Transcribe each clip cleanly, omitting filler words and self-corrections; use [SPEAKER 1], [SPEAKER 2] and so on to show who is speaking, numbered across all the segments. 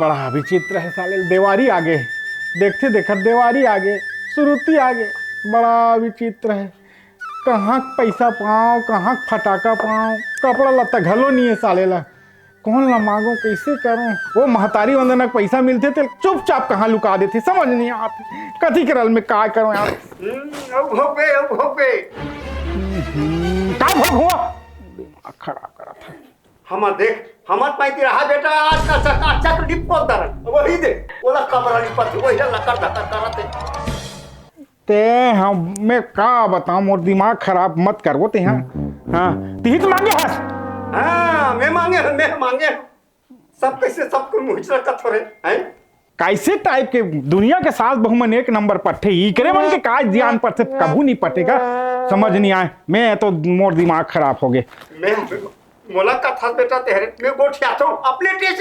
[SPEAKER 1] बड़ा विचित्र है साले। देवारी आगे देखते देखत देवारी आगे सुरुती आगे, बड़ा विचित्र है। कहाँ पैसा पाऊँ, कहाँ फटाका पाऊँ, कपड़ा लत्ता घलो नहीं है साले ला। कौन ला मांगो, कैसे करूँ? वो महतारी वंदना पैसा मिलते थे चुपचाप कहाँ लुका देते, समझ नहीं आती कथी करल में का करूँ यार। का हुआ दिमाग खराब करा था।
[SPEAKER 2] हम देख हमर पैती रहा बेटा आज का चकाचक डिप्पो दर वही दे ओला कमरा लिपत वही लकर धक्का करते
[SPEAKER 1] ते हम मैं का बताऊं, मोर दिमाग खराब मत कर वो ते। हाँ हाँ ती तो मांगे हस।
[SPEAKER 2] हाँ मैं मांगे सब कैसे सबको मुझ रखत हो रे हैं।
[SPEAKER 1] कैसे टाइप के दुनिया के सास बहु मन एक नंबर पट्टे इकरे मन के काज ध्यान पर से कबू नहीं पटेगा, समझ नहीं आए। मैं तो मोर दिमाग खराब हो गए।
[SPEAKER 2] मैं मोला का था बेटा तेरे मैं गोठिया तो अपने टेच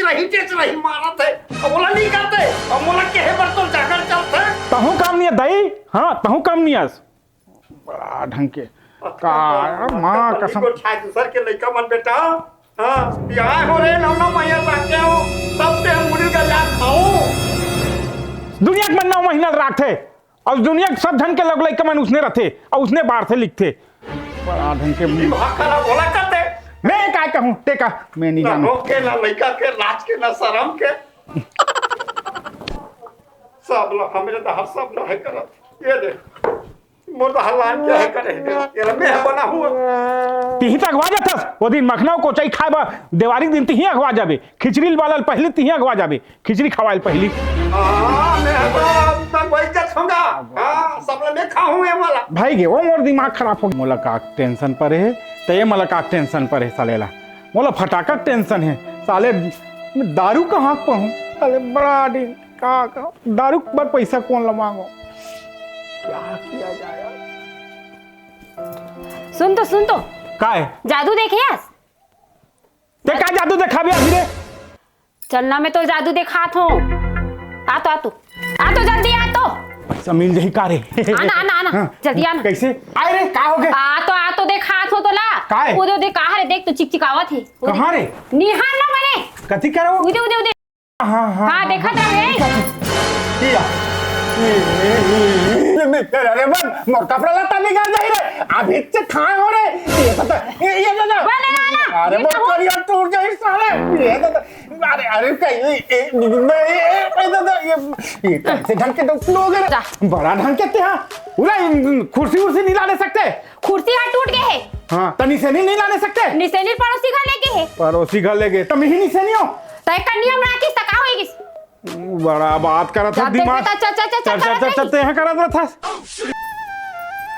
[SPEAKER 2] रही मारत है अब बोला नहीं करते अब मोला के है पर तो जाकर चलते
[SPEAKER 1] तहु काम नहीं है दई। हाँ तहु काम नहीं है बड़ा ढंग के का मां कसम।
[SPEAKER 2] गोठिया दूसर के लइका मन बेटा हां बियाह हो रे नौ महीना रखे हो तब ते मुड़ी का याद खाओ।
[SPEAKER 1] दुनिया के मन 9 महीना रखे और दुनिया के सब ढंग के लग लइका मन उसने रथे और उसने बाहर से लिखते बड़ा ढंग के।
[SPEAKER 2] भाखला बोला करते
[SPEAKER 1] मैं क्या कहूँ टेका मैं नहीं जानू
[SPEAKER 2] के ना लड़का के लाज के ना शर्म के सब लोग हमें तो हर सब लोग है करत ये दे मोर तो हलान क्या है करे ये मैं बना हुआ
[SPEAKER 1] तिही तक अगवा जाथस वो दिन मखना को चाई खाए बा देवारी दिन तिही अगवा जाबे खिचड़ी वाला पहले तिही अगवा जाबे खिचड़ी खवाइल पहली।
[SPEAKER 2] हां मैं वही जत होगा हां सब लोग मैं खाऊं ये वाला
[SPEAKER 1] भाई गे वो मोर दिमाग खराब हो मोला का टेंशन पर है तो ये मला का टेंशन पर है सालेला मोला फटाका टेंशन है साले। दारू कहाँ पाऊँ साले बड़ा दिन का दारू पर पैसा कौन ला मांगो क्या किया जाए।
[SPEAKER 3] सुन तो
[SPEAKER 1] का है
[SPEAKER 3] जादू देखे यास
[SPEAKER 1] ते का जादू देखा भी अभी रे
[SPEAKER 3] चलना में तो जादू देखा थो आ तो जल्दी आ तो
[SPEAKER 1] पैसा मिल जाही का रे
[SPEAKER 3] आना
[SPEAKER 1] हाँ,
[SPEAKER 3] जल्दी आना
[SPEAKER 1] कैसे आए रे का हो गए
[SPEAKER 3] आ तो देखा थो तो ला
[SPEAKER 1] काय?
[SPEAKER 3] उदे उदे कहा रे देख तो चिकचिकावत है
[SPEAKER 1] कहाँ रे
[SPEAKER 3] निहार ना बने
[SPEAKER 1] कथी करो
[SPEAKER 3] उदे हाँ देखा था रे
[SPEAKER 1] अरे बस मोर कपड़ा लता निकाल दे रे अभी से खाए हो रे ये पता ये दादा अरे मोर करिया टूट जाए साले ये दादा अरे कहीं ये दादा ये कैसे ढंग के लोग हैं बड़ा ढंग के ते हां पूरा कुर्सी नहीं लाने सकते
[SPEAKER 3] कुर्सी हाथ टूट गए है
[SPEAKER 1] हां तनी से नहीं लाने सकते
[SPEAKER 3] निसेनी पड़ोसी घर लेके है
[SPEAKER 1] पड़ोसी घर लेके तुम ही नहीं से नहीं हो
[SPEAKER 3] तय कन्या में राखी सका होएगी
[SPEAKER 1] बड़ा बात करा था दिमाग चल यहाँ करा था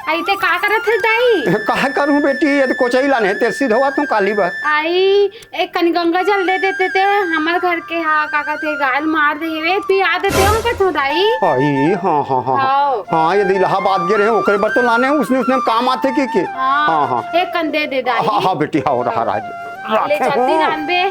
[SPEAKER 3] आई ते का करत है दाई
[SPEAKER 2] कहा करूं बेटी ये तो कोचई लाने तेरे सीधा हुआ तू काली बात
[SPEAKER 3] आई एक कन गंगा जल दे देते थे हमारे घर के हाँ काका थे गाल मार दे वे पिया देते हम के दाई
[SPEAKER 2] आई हाँ ये इलाहाबाद गे रहे ओकरे बर तो लाने उसने काम आते के हाँ
[SPEAKER 3] एक कन दे दे दाई
[SPEAKER 2] हाँ बेटी हाँ रहा राज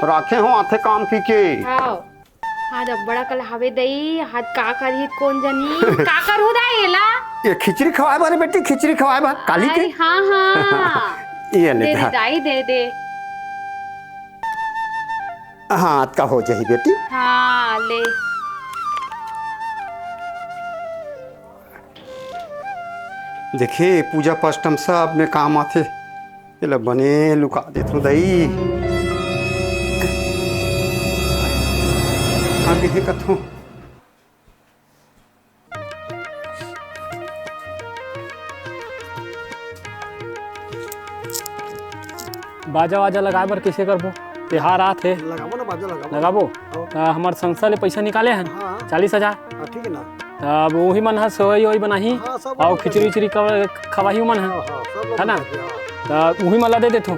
[SPEAKER 2] राखे हो आथे काम के
[SPEAKER 3] हाँ जब बड़ा कल हवे दई हाथ का करी कौन जनी का कर हो दाई ला
[SPEAKER 2] ये खिचड़ी खवाए बारे बेटी खिचड़ी खवाए बा काली के
[SPEAKER 3] हाँ
[SPEAKER 2] ये ले
[SPEAKER 3] दे दाई दे
[SPEAKER 2] हाँ का हो जाही बेटी
[SPEAKER 3] हाँ ले
[SPEAKER 2] देखे पूजा पष्टम सब में काम आथे ये बने लुका देत दई आगे है कथों
[SPEAKER 4] बाजा वाजा लगाए बर कैसे करबो त्योहार आथे
[SPEAKER 2] लगाबो ना बाजा
[SPEAKER 4] लगाबो हमार संस्था ले पैसा निकाले हैं 40,000
[SPEAKER 2] ठीक है ना
[SPEAKER 4] अब वही मन है सोई वही बनाही और खिचड़ी उचड़ी खवाही मन है ना तो वही मल्ला दे देथो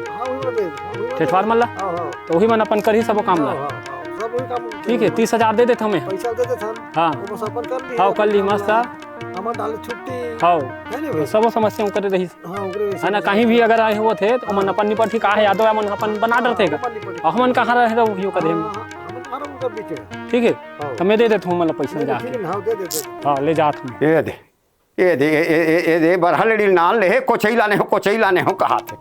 [SPEAKER 4] ठेठवार मल्ला तो वही मन अपन कर ही सब काम ला ठीक है 30,000 दे देते हमें हाँ कर ली मस्त हाँ सब समस्या कर रही है ना कहीं भी अगर आए हुए थे तो मन अपन निपट का है यादव मन अपन बना डरते हमन कहाँ रहे तो वही कर ठीक है तो मैं दे देता हूँ मतलब पैसा जा हाँ ले जात हूँ
[SPEAKER 2] ये दे बरहा लेडी नाल ले कोचई लाने हो कहा थे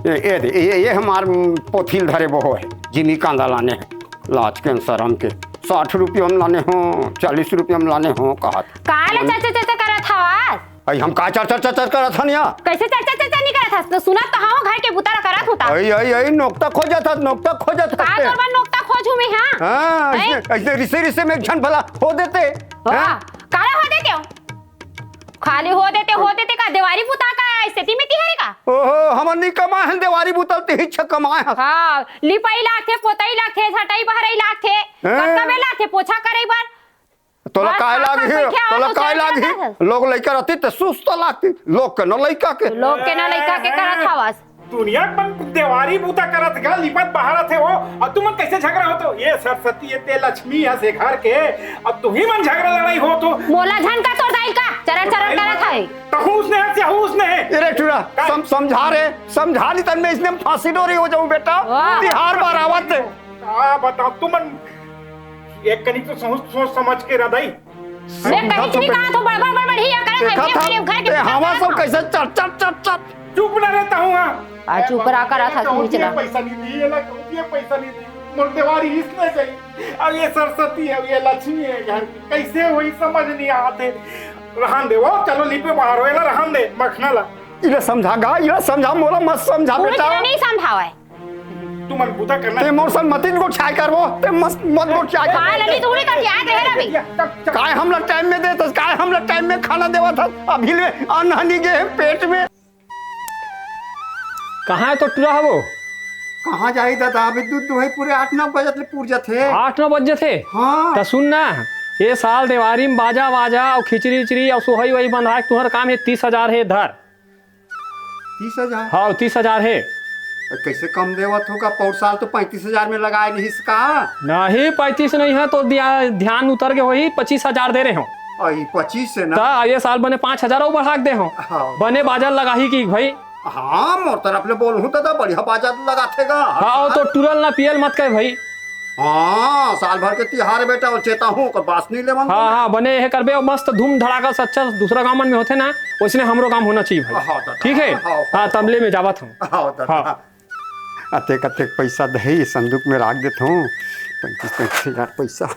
[SPEAKER 2] ये हमार पोथील धरे वो है जिमी कांदा लाने है लाज के शर्म के 60 रुपये में लाने हो 40 रुपये में लाने हो कहा
[SPEAKER 3] काला चर्चा चर्चा करत हवास
[SPEAKER 2] अई हम का चर्चा चर्चा करत हन या
[SPEAKER 3] कैसे चर्चा चर्चा नहीं करत हस तो सुना तो हां घर के बुतारा करत होता
[SPEAKER 2] अई नोकता खोजत
[SPEAKER 3] का तोरबा नोकता खोजू में हां
[SPEAKER 2] हां ऐसे रिसे में एक झन भला हो देते
[SPEAKER 3] हां काला हो देते हो खाली हो देते का देवारी बुता का स्थिति में तिहरे का
[SPEAKER 2] ओहो हमन नहीं कमाए हैं देवारी बुतल ते ही छ कमाए हैं
[SPEAKER 3] हां लिपाई लाथे पोताई लाथे छटाई बहराई लाथे कक्का में लाथे पोछा करई बार
[SPEAKER 2] तोला काय लागी लोग लइका रहती त सुस्त लागती लोग के न लइका के
[SPEAKER 3] करत हवास
[SPEAKER 1] दुनिया पर देवारी बूता करत गा लिपत बहारत है वो और तुम कैसे झगड़ा हो तो ये सरस्वती ये ते लक्ष्मी है से घर के अब तू ही मन झगड़ा लड़ाई हो तो
[SPEAKER 3] मोला झन का तोड़ दाई का चरण चरण करत है
[SPEAKER 1] तहूस ने से हूस ने
[SPEAKER 2] अरे टुरा समझा ली तन में इसने फांसी डोरी हो जाऊं बेटा तिहार बारावत
[SPEAKER 1] आ बताओ तुम एक कनी तो सोच समझ के रदाई
[SPEAKER 3] मैं कहीं चली कहां तो बड़बड़ ही करत है घर के
[SPEAKER 2] हवा सब कैसे चट
[SPEAKER 1] चुप न रहता हूं
[SPEAKER 3] आज चुप रहा करा था तू चला
[SPEAKER 1] पैसा नहीं दी ये लग ये पैसा नहीं दी मोर देवारी इसने चाहिए अब ये सरस्वती है ये लक्ष्मी है घर की कैसे हुई समझ नहीं आते रहन दे वो चलो लिपे बाहर होएला रहन दे मखना ला
[SPEAKER 2] ये समझा मोला मत समझा बेटा
[SPEAKER 3] नहीं समझावे
[SPEAKER 1] तू मन बुता करना
[SPEAKER 2] ते मोर सन मतिन को छाय करबो ते मत को छाय
[SPEAKER 3] का लड़ी तूड़ी का याद है रवि
[SPEAKER 2] काय हमला टाइम में देत काय हमला टाइम में खाना देवा था अभी ले अनहनी के पेट में
[SPEAKER 4] कहाँ है तो टूरा है वो
[SPEAKER 2] कहाँ जाई दादा अभी दूध दुहे पूरे 8-9 बजे ले पूर जाथे
[SPEAKER 4] 8-9 बजे थे
[SPEAKER 2] हां
[SPEAKER 4] तो सुन ना ये साल देवारी में बाजा और खिचड़ी और सोहई वही बंधा तुम्हारा काम है 30,000 है इधर
[SPEAKER 2] 30,000
[SPEAKER 4] हाँ 30,000 है
[SPEAKER 2] कैसे कम देवत होगा पौर साल तो 35,000 में लगाए नहीं इसका
[SPEAKER 4] नहीं 35 नहीं है तो ध्यान उतर के वही 25,000 दे रहे हो
[SPEAKER 2] 25 से ना
[SPEAKER 4] ये साल बने 5,000 और बढ़ा दे हो बने बाजार लगा ही की भाई
[SPEAKER 2] हाँ मोर तरफ ले बोल हूँ तो बढ़िया बाजार लगाथेगा
[SPEAKER 4] हाँ तो टूरल ना पियल मत कहे भाई
[SPEAKER 2] हाँ साल भर के तिहार बेटा और चेता हूँ बास नहीं ले मन
[SPEAKER 4] हाँ बने ये करबे मस्त धूम धड़ाका से अच्छा दूसरा गाँव में होते ना वैसे हमरो काम होना चाहिए भाई ठीक है हाँ तबले में जावत हूँ
[SPEAKER 2] अतेक पैसा दही संदूक में रख देता हूँ 35,000 पैसा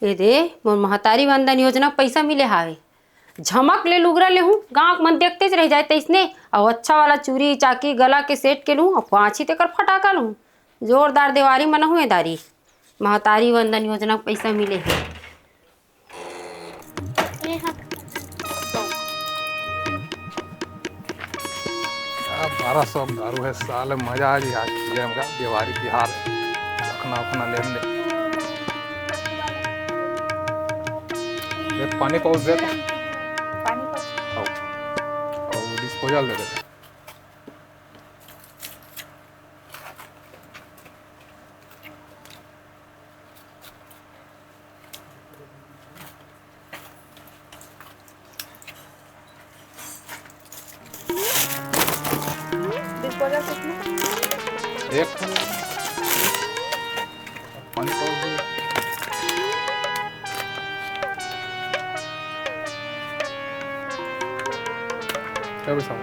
[SPEAKER 3] ए दे मोर महतारी वंदन योजना पैसा मिले हावे झमक ले लुगरा ले हूँ गाँव मन देखते रह जाए तैसने और अच्छा वाला चूड़ी चाकी गला के सेट के लूँ और 5 ही तेकर फटाका लूँ जोरदार देवारी मना हुए दारी महतारी वंदन योजना पैसा मिले है
[SPEAKER 5] 1200 दारू है साल मजा आ गया दिवाली तिहार अपना लेन दे पानी पहुँच दे और डिस्पोजल दे देते एक पानी पहुँच दे क्या पैसा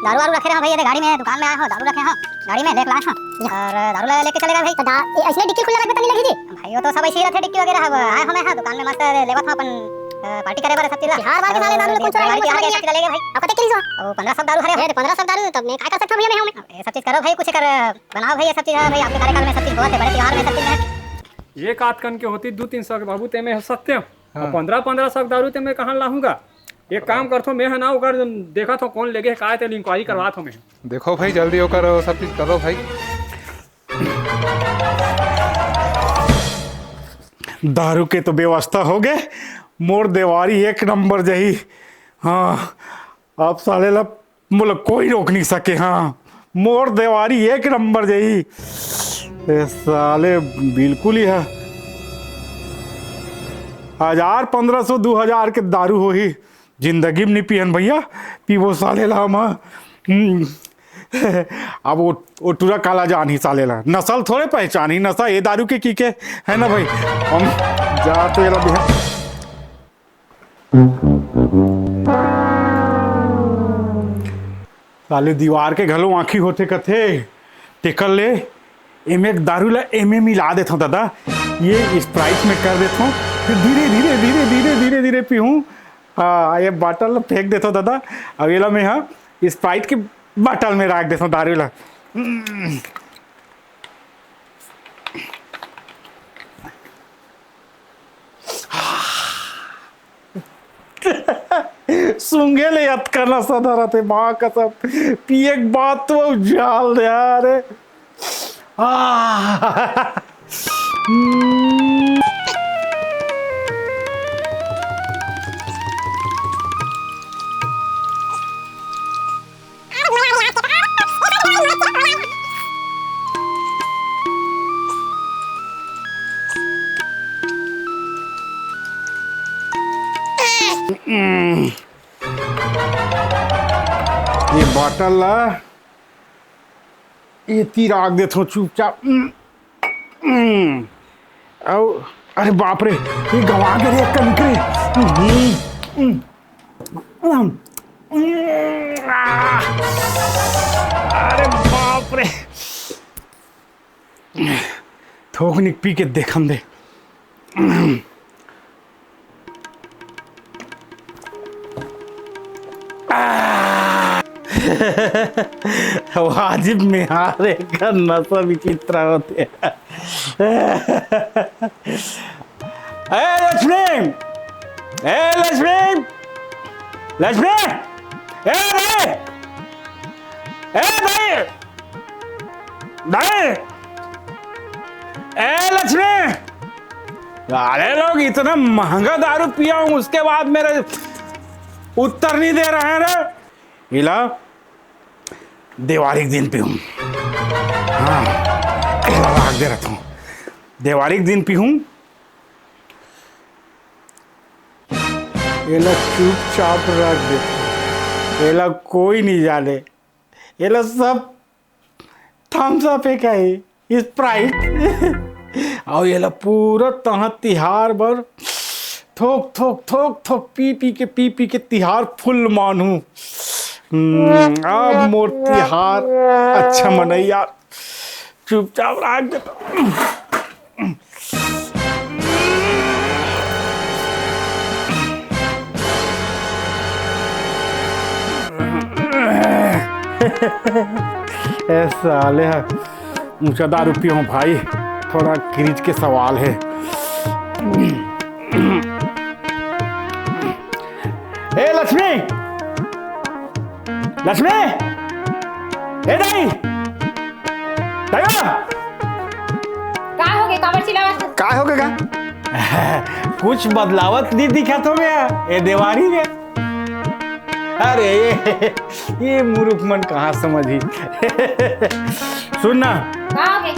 [SPEAKER 6] दारू वारू रखे रहा भाई ये गाड़ी में दुकान में आया हो दारू रखे हो गाड़ी में देख ला हो और दारू लेके चलेगा भाई तो ऐसे डिक्की खुला रखता नहीं लगी जी भाई वो तो सब ऐसे ही रहते डिक्की वगैरह आए हमें हां दुकान में मस्त लेवत हो अपन पार्टी करे बारे सब चीज हर बार के साले दारू कौन चोरा के सब चलेगा भाई अब पता चली सो 1500 दारू हरे 1500 दारू तब मैं काय कर सकता भैया मैं ये सब चीज करो भाई कुछ कर बनाओ भाई ये सब चीज भाई आपके कार्यकाल में सब चीज बहुत है बड़े त्योहार में सब चीज है
[SPEAKER 4] एक आध कन के होती 200-300 के बाबू ते में हो सकते हो 1500 दारू ते मैं कहां लाऊंगा एक काम करथो मैं है ना ओकर देखा तो कौन लेगे काय ते इंक्वायरी करवात हो मैं
[SPEAKER 5] देखो भाई जल्दी होकर सब चीज करो भाई
[SPEAKER 1] दारू के तो व्यवस्था हो गए मोर देवारी एक नंबर जही हाँ अब साले ला मुझे कोई रोक नहीं सके हाँ मोर देवारी एक नंबर जई। ए साले बिल्कुल ही है 1000 1500 2000 के दारू हो ही जिंदगी में नहीं पियन भैया पीवो साले ला हम। अब वो टूरा काला जान ही साले ला नस्ल थोड़े पहचान ही नशा ये दारू के है ना भाई। हम जा तो ये ला साले दीवार के घलो आँखी होते कथे टेकल ले एम एक दारू ला एम मिला देता हूँ दादा ये स्प्राइट में कर देता हूँ फिर धीरे धीरे धीरे धीरे धीरे धीरे पीऊँ। हाँ ये बाटल फेंक देता हूँ दादा अगेला में हाँ स्प्राइट के बाटल में रख देता हूँ दारू ला। सूंघे ले यत करना सदा रहते माँ कसम पी एक बात तो उजाल दे यार। ये बॉटल ला ये तीर आग देता हूँ चुपचाप। अरे बाप रे ये गवा के रे कंकरे। अरे बाप रे थोक निक पी के देखम दे। वाजिब में हारे का नशा विचित्र होते लक्ष्मी लक्ष्मी लक्ष्मी भाई भाई लक्ष्मी अरे लोग इतना महंगा दारू पिया हूं उसके बाद मेरे उत्तर नहीं दे रहे हैं रे। इला दिवाली के दिन पीऊँ। हाँ राख दे रहा हूँ दिवाली के दिन पीऊँ। ये लोग चुपचाप रख देते ये लोग कोई नहीं जाने ये लोग सब थम्स अप है क्या है स्प्राइट और ये लोग पूरा तह तिहार भर थोक थोक थोक थोक पी पी के तिहार फुल मानू। अब मोर तिहार अच्छा मनैया चुपचाप रख देता। ऐसा साले है ऊंचा दारू पियो हूँ भाई थोड़ा क्रीज के सवाल है। ए लक्ष्मी लक्ष्मी ए दाई दाया
[SPEAKER 3] का हो गए काबर चिल्लावत
[SPEAKER 1] का हो गया कुछ बदलावत नहीं दिखा तो मैं ये देवारी में। अरे ये मूर्ख मन कहाँ समझी। सुन ना
[SPEAKER 3] का हो गए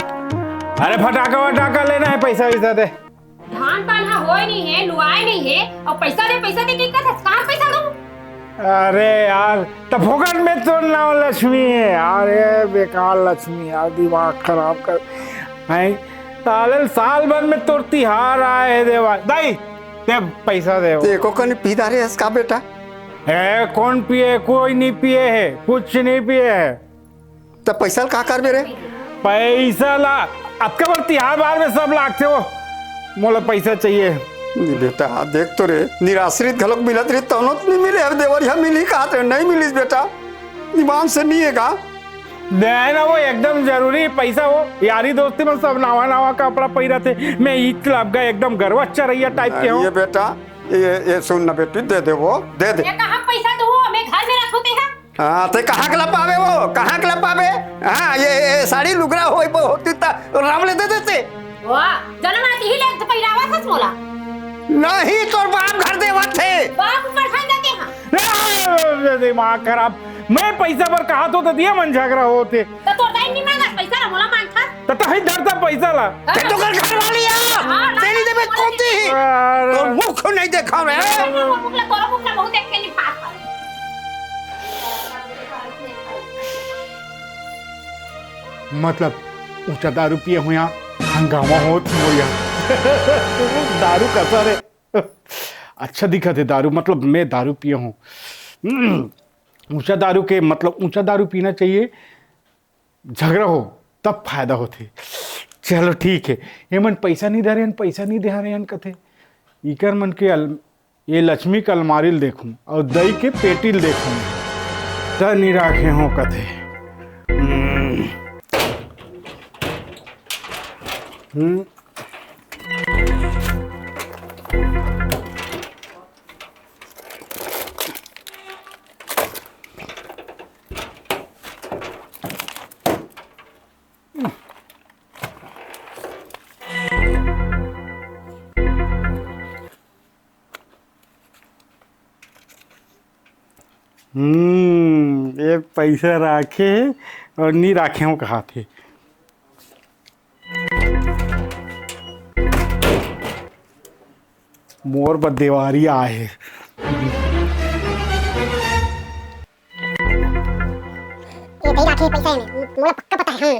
[SPEAKER 1] अरे फटाका वटाका लेना है पैसा वैसा दे।
[SPEAKER 3] धान पान हा होए नहीं है लुआए नहीं है और पैसा दे की कथा कहाँ पैसा दूं।
[SPEAKER 1] अरे यार तो फोकट में तो ना लक्ष्मी है यार ये बेकार लक्ष्मी यार दिमाग खराब कर है साल भर में तो तिहार आए है देवा दाई दे पैसा दे।
[SPEAKER 2] देखो कहीं पीदा रे इसका बेटा
[SPEAKER 1] है कौन पिए कोई नहीं पिए है कुछ नहीं पिए है
[SPEAKER 2] तो पैसा का कर मेरे
[SPEAKER 1] पैसा ला अब के बार तिहार बार में सब लागते हो मोला पैसा चाहिए।
[SPEAKER 2] बेटा देख तो रे निराश्रित घलोक मिलत रही तौनो नहीं मिले अब देवरिया मिली कहा तो नहीं मिली बेटा दिमाग से नहीं है का
[SPEAKER 1] ना वो एकदम जरूरी पैसा हो यारी दोस्ती में सब नावा नावा कपड़ा पहिरा थे मैं ईद क्लब का एकदम गर्व अच्छा रही टाइप के हो।
[SPEAKER 2] ये बेटा ये सुन ना बेटी दे दे वो दे दे
[SPEAKER 3] कहाँ पैसा दूं मैं घर में रखूं तेरा।
[SPEAKER 2] हाँ तो कहाँ के पावे वो कहाँ के पावे। हाँ ये साड़ी लुगरा होती राम ले दे देते
[SPEAKER 3] वाह जन्म ही ले तो पहिरावा सच मोला
[SPEAKER 2] नहीं तोर बाप घर देवत थे
[SPEAKER 3] बाप पर खान जाके हां
[SPEAKER 1] दिमाग खराब मैं पैसा पर कहा तो दिया मन झगड़ा होते
[SPEAKER 3] तो तोर दाई नहीं मांगा पैसा ला मोला मांग था
[SPEAKER 1] तो ही धरता पैसा ला
[SPEAKER 2] ते तो घर वाली
[SPEAKER 3] हाँ,
[SPEAKER 2] है तेरी देबे कौन थी
[SPEAKER 1] अरे,
[SPEAKER 2] तो मुख को नहीं देखा रे
[SPEAKER 3] मुखला तोरा मुखला बहुत देख के नहीं पास
[SPEAKER 1] मतलब ऊंचा दारू पिए हुआ हंगामा होत मोया दारू कैसा रे अच्छा दिखा थे दारू मतलब मैं दारू पिए हूँ ऊंचा दारू के मतलब ऊंचा दारू पीना चाहिए झगड़ा हो तब फायदा होते चलो ठीक है ये मन पैसा नहीं दे रहे पैसा नहीं दे रहे कथे इकर मन के ये लक्ष्मी के अलमारी देखूं और दही के पेटिल देखूं त नहीं राखे हो कथे ये पैसा राखे और नहीं राखे हो कहा थे मोर बदेवारी आए
[SPEAKER 6] ये कहीं राखे पैसा है मोला पक्का पता है।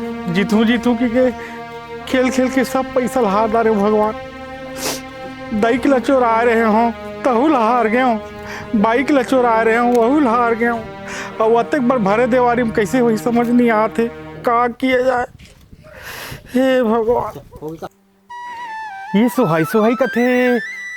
[SPEAKER 6] हाँ
[SPEAKER 1] जीतू जीतू की के खेल खेल के सब पैसा हार डाले भगवान दाई के लचोर आ रहे हो तहुल हार गए हो बाइक लचोर आ रहे हो वहुल हार गए हो और अतक बार भरे देवारी में कैसे वही समझ नहीं आते का किया जाए हे भगवान ये सुहाई सुहाई कथे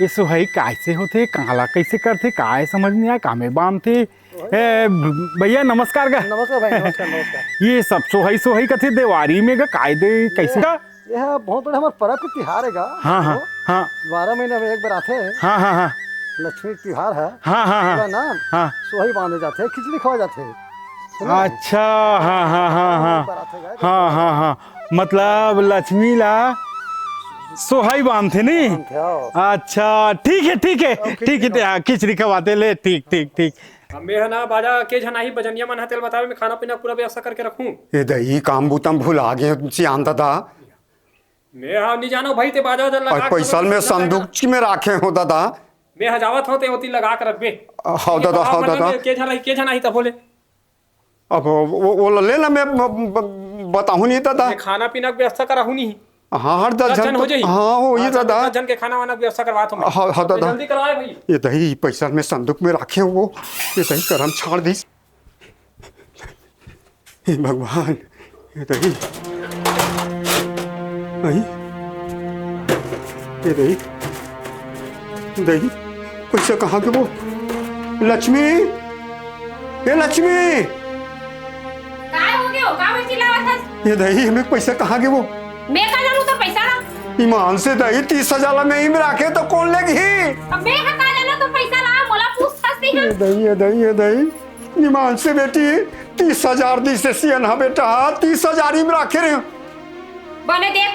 [SPEAKER 1] ये सुहाई कैसे होते काला कैसे करते काय समझ नहीं आया कामे बाम थे भैया नमस्कार गा
[SPEAKER 7] नमस्कार भाई नमस्कार
[SPEAKER 1] ये सब सोहाई सोहाई कथे देवारी में गा कायदे कैसे का
[SPEAKER 7] यह बहुत बड़ा हमारा पर्व के त्योहार है गा।
[SPEAKER 1] हाँ हाँ हाँ
[SPEAKER 7] 12 महीने में एक बार आते हैं।
[SPEAKER 1] हाँ हाँ हाँ
[SPEAKER 7] लक्ष्मी त्योहार है।
[SPEAKER 1] हाँ हाँ
[SPEAKER 7] पूरा
[SPEAKER 1] हाँ
[SPEAKER 7] नाम
[SPEAKER 1] हाँ
[SPEAKER 7] सोहई बांधे जाते हैं खिचड़ी खवा जाते हैं।
[SPEAKER 1] अच्छा हाँ हाँ हाँ हाँ
[SPEAKER 7] बार आते हैं
[SPEAKER 1] हाँ हाँ हाँ मतलब लक्ष्मी ला सोहाई बांधते नहीं अच्छा ठीक है खिचड़ी खवाते ले ठीक ठीक ठीक
[SPEAKER 4] हमें है ना बाजा के झनाही बजनिया मन हतेल बतावे मैं खाना पीना पूरा व्यवस्था करके रखूं
[SPEAKER 2] ये दही काम बूतम भुला गए सियान दादा
[SPEAKER 4] मैं हाँ नहीं जानो भाई ते बाजा उधर लगा
[SPEAKER 2] और पैसा में संदूक में राखे हो दादा
[SPEAKER 4] मैं हजावत होते होती लगा कर रख बे
[SPEAKER 2] हाँ दादा
[SPEAKER 4] के झनाही तब बोले
[SPEAKER 2] अब वो ले ना मैं बताऊँ नहीं दादा
[SPEAKER 4] मैं खाना पीना की व्यवस्था करा हूं नहीं
[SPEAKER 2] हाँ हर 10 जन
[SPEAKER 4] हो जाई
[SPEAKER 2] हाँ हो ये दादा
[SPEAKER 4] 10 जन के खाना वाना व्यवस्था करवा तुम
[SPEAKER 2] हाँ दादा
[SPEAKER 4] जल्दी करवाए भाई
[SPEAKER 2] ये दही पैसा में संदूक में रखे हो वो ये दही करम छाड़ दी हे भगवान ये दही ये दही दही पैसा कहाँ के वो लक्ष्मी ये लक्ष्मी
[SPEAKER 3] काय हो गयो का में चिल्लावत हस
[SPEAKER 2] ये दही हमें पैसा कहाँ के वो
[SPEAKER 3] मैं का जानू तो पैसा ना
[SPEAKER 2] ईमान से दही 30,000 में ही में रखे तो कौन लेगी
[SPEAKER 3] अब मैं का जाना तो पैसा ला मोला पूछ सकती है
[SPEAKER 2] ये दही ईमान से बेटी 30,000 दी से सियन हा बेटा 30,000 ही में रखे रहे
[SPEAKER 3] बने देख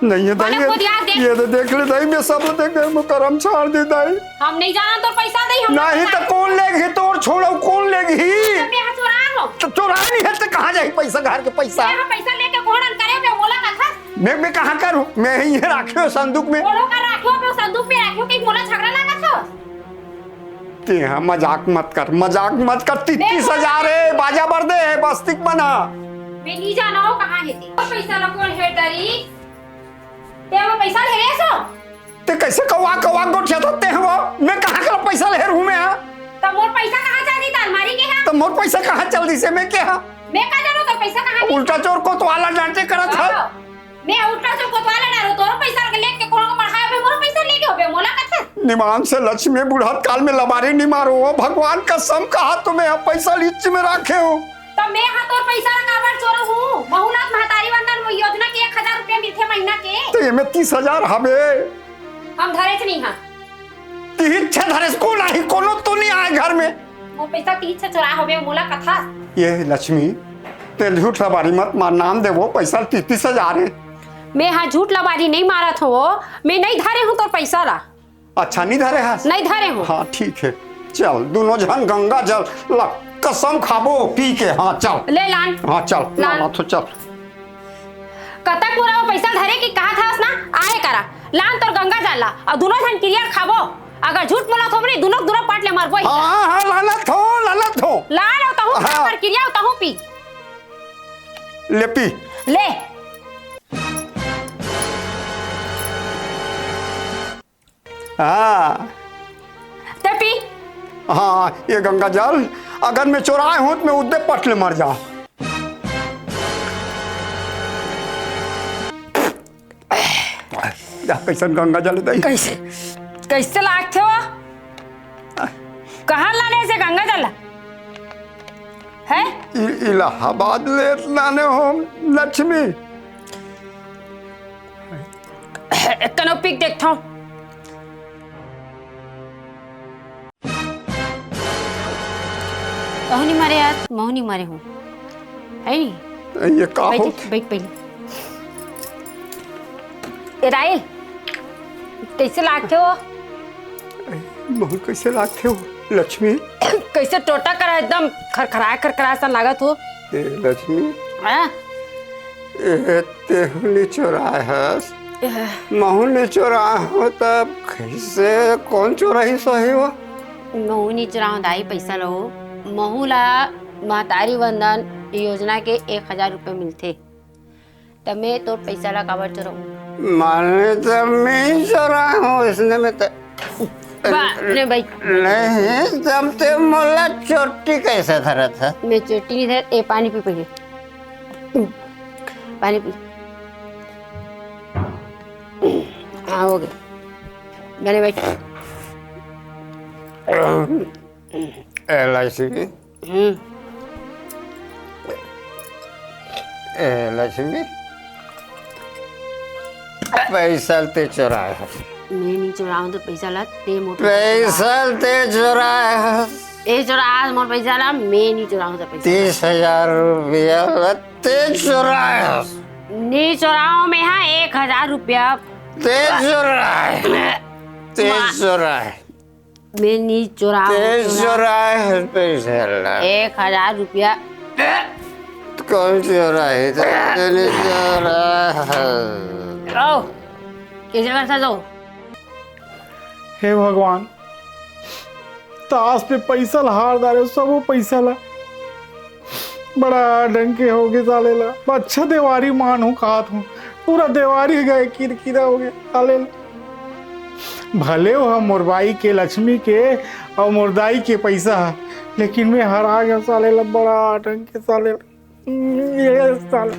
[SPEAKER 2] नहीं है
[SPEAKER 3] बने खुद याद देख।
[SPEAKER 2] ये तो देख ले दही मैं सब देख गए मुकरम छाड़ दे दही
[SPEAKER 3] हम नहीं जाना तो पैसा दे हम
[SPEAKER 2] नहीं तो कौन लेगी तो और छोड़ो कौन लेगी
[SPEAKER 3] मैं हाथ चुरा लो
[SPEAKER 2] तो चुरा नहीं है तो कहाँ जाए पैसा घर के पैसा
[SPEAKER 3] मैं पैसा लेके घोड़न करे मैं मोला का था
[SPEAKER 2] मैं कहाँ करूँ मैं ही रखे हो संदूक में
[SPEAKER 3] बोलो का रखियो मैं संदूक में रखियो कहीं मोला झगड़ा लगा था
[SPEAKER 2] ते हाँ मजाक मत कर 33,000 है बाजा भर दे बस्तिक बना।
[SPEAKER 3] मैं नहीं जाना हो कहाँ है ते और पैसा ला कौन है तारी ते वो पैसा ले रे सो
[SPEAKER 2] ते कैसे कौवा गोठिया धोते हैं वो मैं कहाँ का पैसा ले रूम में है
[SPEAKER 3] तब मोर पैसा कहाँ चल दी अलमारी के है
[SPEAKER 2] तो मोर पैसा कहाँ चल दी से मैं क्या
[SPEAKER 3] मैं कहाँ जानो तो पैसा कहाँ दी
[SPEAKER 2] उल्टा चोर को तो वाला डांटे करत है
[SPEAKER 3] मैं उल्टा से कोतवाला डालो तोरो पैसा लेके कोनो को बढ़ाया बे मोर पैसा लेके हो बे मोला कथा
[SPEAKER 2] निमान से लक्ष्मी बुढ़ात काल में लबारी नहीं मारो भगवान कसम कहा तुम्हें अब पैसा लीच में रखे हो
[SPEAKER 3] तो मैं हाथ और पैसा काबर चोर हूँ बहुनाथ महतारी वंदन योजना के 1,000 रुपया मिलते महीना के
[SPEAKER 2] तो ये में 30,000 हबे
[SPEAKER 3] हम धरे से नहीं हाँ
[SPEAKER 2] तीन छह धरे को नहीं कोनो तो नहीं आए घर में
[SPEAKER 3] वो पैसा तीन से चुरा हो बे मोला कथा
[SPEAKER 2] ये लक्ष्मी ते झूठ लबारी मत मार नाम दे वो पैसा 33,000 है
[SPEAKER 3] मैं हाँ झूठ लबारी नहीं मारा था वो मैं नहीं धरे हूँ तो पैसा ला
[SPEAKER 2] अच्छा नहीं धरे है
[SPEAKER 3] नहीं धरे हूँ
[SPEAKER 2] हाँ ठीक है चल दोनों जन गंगा जल कसम खाबो पी के हाँ चल
[SPEAKER 3] ले लान
[SPEAKER 2] हाँ चल ना तो चल
[SPEAKER 3] कतक पूरा वो पैसा धरे की कहा था ना आए करा लान तो गंगा जल ला और दोनों जन क्रिया खाबो अगर झूठ बोला तो हमने दोनों दोनों पाट ले मारबो
[SPEAKER 2] हाँ हाँ लालत हो
[SPEAKER 3] लान होता हूँ
[SPEAKER 2] हाँ।
[SPEAKER 3] पर क्रिया होता हूँ पी
[SPEAKER 2] ले पी
[SPEAKER 3] ले
[SPEAKER 2] हाँ
[SPEAKER 3] ते पी
[SPEAKER 2] हाँ ये गंगा जल अगर मैं चुराए हूँ तो मैं उद्दे पट ले मर जाऊं कैसन गंगा जल दई
[SPEAKER 3] कैसे कैसे लागते हो कहाँ लाने से गंगा जल है
[SPEAKER 2] इलाहाबाद ले लाने हो लक्ष्मी
[SPEAKER 3] कनो पिक देखता हूँ मोहनी मारे यार मोहनी मारे हूँ है नहीं
[SPEAKER 2] ये का हो
[SPEAKER 3] बैठ पहले रायल कैसे लागते हो
[SPEAKER 2] बहुत कैसे लागते हो लक्ष्मी
[SPEAKER 3] कैसे टोटा करा एकदम खरखरा सा लागत हो
[SPEAKER 2] ए लक्ष्मी
[SPEAKER 3] हाँ?
[SPEAKER 2] तेहली चोराए है महू ने चोराए हो तब कैसे कौन चोराही सही हो
[SPEAKER 3] महू नहीं चुराऊ दाई पैसा लो महू ला महतारी वंदन योजना के 1,000 रुपये मिलते तब मैं तो पैसा ला काबर चुराऊ
[SPEAKER 2] माने तो मैं चोराए हूँ इसने में तो
[SPEAKER 3] नहीं भाई
[SPEAKER 2] नहीं तब ते मोला चोटी कैसे धरा था
[SPEAKER 3] मैं चोटी नहीं धर ए पानी पी पहले पानी पी हाँ हो गया बने बैठ
[SPEAKER 2] लक्ष्मी लक्ष्मी पैसा ते चुराए है
[SPEAKER 3] मैं नहीं चुराऊँ तो पैसा ला ते मोटर
[SPEAKER 2] पैसा ते चुराए है
[SPEAKER 3] ए चुरा आज मोर पैसा ला मैं नहीं चुराऊँ तो पैसा
[SPEAKER 2] 30,000 रुपया ते चुराए
[SPEAKER 3] नहीं चुराऊँ मैं हाँ 1,000 रुपया
[SPEAKER 2] ते चुराए ते चुराए
[SPEAKER 3] मैं नहीं चुराऊँ
[SPEAKER 2] ते चुराए पैसा ला
[SPEAKER 3] 1,000 रुपया
[SPEAKER 2] कौन चुराए तेने चुराए
[SPEAKER 3] ओ कैसे करता जाओ
[SPEAKER 1] हे भगवान ताश पे पैसा ला हार डाले सब वो पैसा ला बड़ा डंके हो गए साले ला अच्छा देवारी मान हूँ खात हूँ पूरा देवारी गए किरकिरा हो गया साले ला भले हो हम मुरबाई के लक्ष्मी के और मुरदाई के पैसा है लेकिन मैं हरा गया साले ला बड़ा डंके साले ला ये साले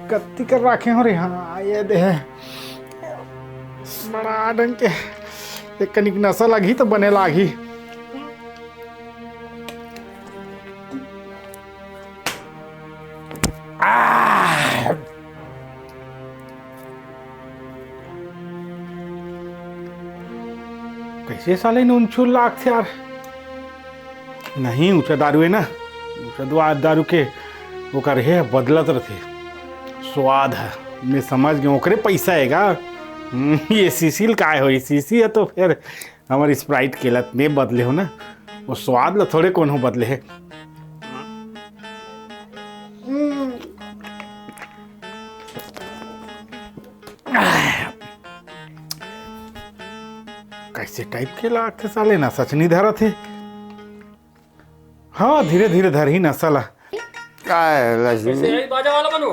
[SPEAKER 1] कत्ती कर रखे हो रे हाँ ये दे बड़ा डंके एक कनिक नशा लगी तो बने लागी कैसे साले नूनछूल लाख थे यार नहीं ऊंचा दारू है ना ऊंचा दारू के वो कर है बदलत रहे स्वाद है मैं समझ गया ओकरे पैसा हैगा ये सीसील काय हो सीसी है तो फिर हमारी स्प्राइट केलत में बदले हो ना वो स्वाद ला थोड़े कौन हो बदले है कैसे टाइप के लाख साले ना सच नहीं धरा थे। हाँ धीरे धीरे धर ही नसला।
[SPEAKER 2] का है लक्ष्मी?
[SPEAKER 4] यही बाजा वाला बनो।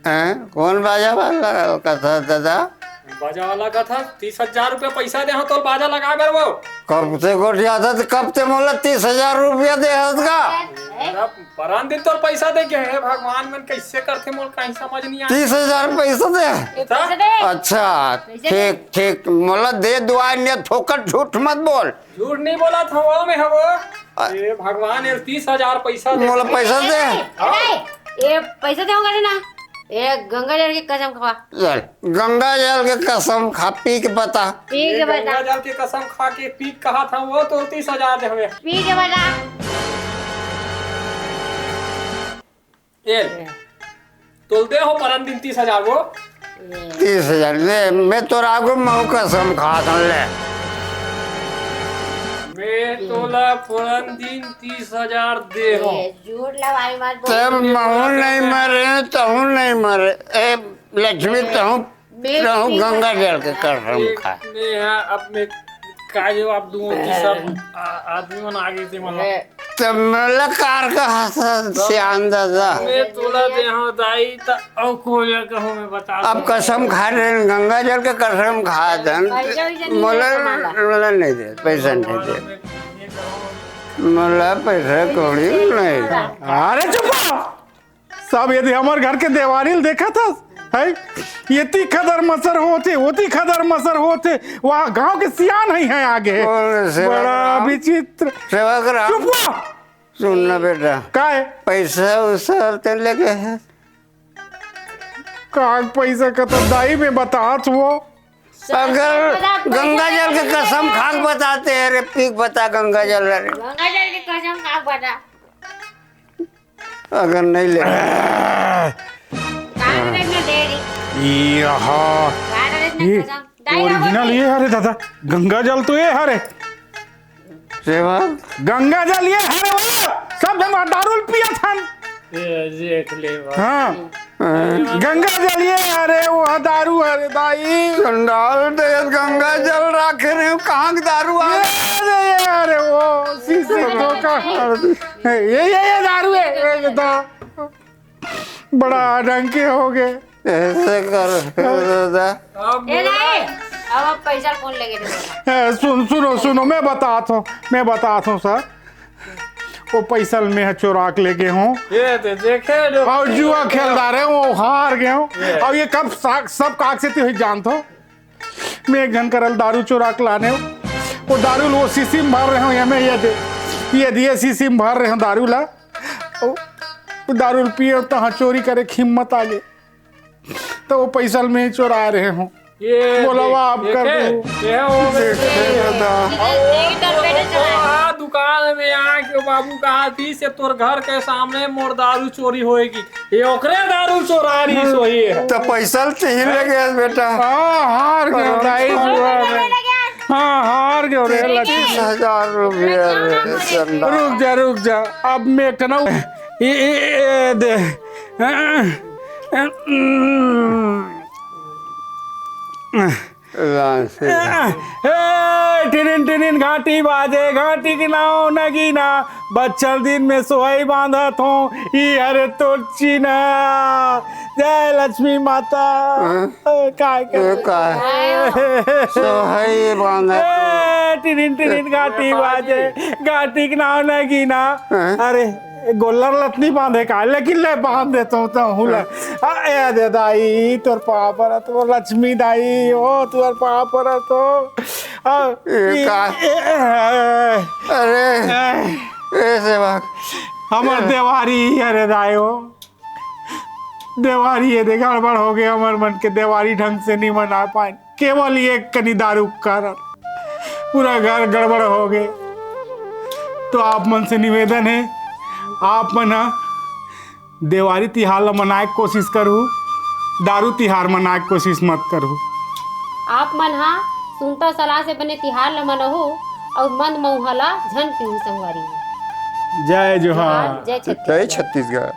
[SPEAKER 2] हैं? कौन बाजा वाला कथा दादा?
[SPEAKER 4] बाजा वाला का था 30,000 रुपया पैसा दे तो बाजा लगा कर वो।
[SPEAKER 2] कब से गोठिया था तो कब से मोला 30,000 रुपया दे का?
[SPEAKER 4] परान दिन तो पैसा दे के है भगवान मन कैसे करते मोल कहीं समझ नहीं
[SPEAKER 2] 30,000 पैसा दे? अच्छा ठीक ठीक, मोला दे दुआ ने फोकट झूठ मत बोल।
[SPEAKER 4] झूठ नहीं बोला था वो में हवो। ये भगवान ये 30,000 पैसा दे।
[SPEAKER 2] मोला पैसा दे।
[SPEAKER 3] ये पैसा देगा ना, ये गंगा जल की कसम खा।
[SPEAKER 2] चल गंगा जल के कसम खा, पी के बता।
[SPEAKER 3] पी के बता।
[SPEAKER 4] गंगा जल की कसम खा के पी कहा था वो तो 30,000 दे हमें।
[SPEAKER 3] पी के बता।
[SPEAKER 4] ये तोल दे हो परन दिन 30,000 वो।
[SPEAKER 2] 30,000 ले, मैं तो रागो मऊ कसम खा था ले।
[SPEAKER 4] मैं तोला परन दिन 30,000 दे हो।
[SPEAKER 3] झूठ लवाई मत बोल।
[SPEAKER 2] तब महू नहीं मरे तहू नहीं मरे। ए लक्ष्मी तहू गंगा जल के कसम खा।
[SPEAKER 4] मैं अब मैं का जवाब दूं कि सब आदमी मन आगे से मतलब
[SPEAKER 2] तब मला कार का हाथ श्याम दादा।
[SPEAKER 4] मैं तोला दे हो दाई त औ को ले कहूं मैं बता।
[SPEAKER 2] अब कसम खा रहे गंगा जल के कसम खा दन। मला नहीं दे, पैसा नहीं दे, मला पैसा कौड़ी नहीं दे।
[SPEAKER 1] अरे चुप सब यदि हमारे घर के देवारी देखा था है ये ती खदर मसर होते होती खदर मसर होते वहाँ गांव के सियान ही हैं आगे। बड़ा विचित्र।
[SPEAKER 2] सेवा करा।
[SPEAKER 1] चुप
[SPEAKER 2] सुनना बेटा,
[SPEAKER 1] का है
[SPEAKER 2] पैसा उसा ते लेके है
[SPEAKER 1] का पैसा का तो दाई में बता वो।
[SPEAKER 2] अगर गंगा जल के कसम खाक बताते हैं रे, पीक बता गंगा जल रे।
[SPEAKER 3] गंगा जल की कसम खा बता।
[SPEAKER 2] अगर नहीं ले
[SPEAKER 1] ये ओरिजिनल ये हरे दादा गंगा जल तो ये हरे
[SPEAKER 2] सेवा
[SPEAKER 1] गंगा जल ये हरे वो सब जमा दारू पिया था।
[SPEAKER 4] देख ले
[SPEAKER 1] हाँ गंगा जल ये हरे वो दारू हरे दाई
[SPEAKER 2] संडाल दे गंगा जल रख रहे हो कहाँ दारू आ
[SPEAKER 1] ये अरे वो शीशे तो का ये दारू है तो बड़ा डंके हो गए।
[SPEAKER 2] ऐसे कर दादा।
[SPEAKER 3] ए नहीं अब पैसा कौन लेके
[SPEAKER 1] सुनो सुनो मैं बताता हूँ सर वो पैसा में चुरा के लेके हूँ
[SPEAKER 4] ये देखे
[SPEAKER 1] और जुआ खेलदार है वो हार गए हूँ और ये कब सब काग से तो जानते हो मैं एक जन करल दारू चुरा के लाने वो दारू वो शीशी में भर रहे हूँ मैं ये दिए शीशी में भर रहे हूँ दारू ला दारू पिए तो हाँ चोरी करे हिम्मत आ गई तो वो पैसा में चुरा रहे हूँ।
[SPEAKER 4] ये
[SPEAKER 1] बोला आप कर
[SPEAKER 4] दुकान में आके बाबू कहा थी से तोर घर के सामने मोर दारू चोरी होएगी ये ओकरे दारू चोरा रही सोई है
[SPEAKER 2] तो पैसा चाहिए लगे बेटा।
[SPEAKER 1] हार गए हाँ हार गए
[SPEAKER 2] 30,000 रुपया।
[SPEAKER 1] रुक जा अब मैं कहना दे टिनिन टिनिन घाटी बाजे घाटी की नाव नगीना बच्चर दिन में सोई बांधा थो अरे तो चीना जय लक्ष्मी माता
[SPEAKER 2] सोहई बांधा
[SPEAKER 1] टिनिन टिनिन घाटी बाजे घाटी की नाव नगीना अरे गोल्लर लतनी बांधे का लेकिन ले बांध देता हूँ तो हुला ए दे दाई तोर पापर तो लक्ष्मी दाई ओ तोर पापर तो
[SPEAKER 2] अरे ऐसे बात
[SPEAKER 1] हमार देवारी अरे दाई हो देवारी ये देखा गड़बड़ हो गया हमारे मन के देवारी ढंग से नहीं मना पाए केवल ये कनी दारू कारण पूरा घर गड़बड़ हो गए। तो आप मन से निवेदन है आप मना देवारी तिहार मनाए के कोशिश करू दारू तिहार मनाए के कोशिश मत करू।
[SPEAKER 3] आप मन हाँ सुनता सलाह से बने तिहार ल मनहु और मन मऊहला झन पीहू संगवारी।
[SPEAKER 1] जय जोहार
[SPEAKER 3] जय छत्तीसगढ़।
[SPEAKER 2] छत्तीसगढ़।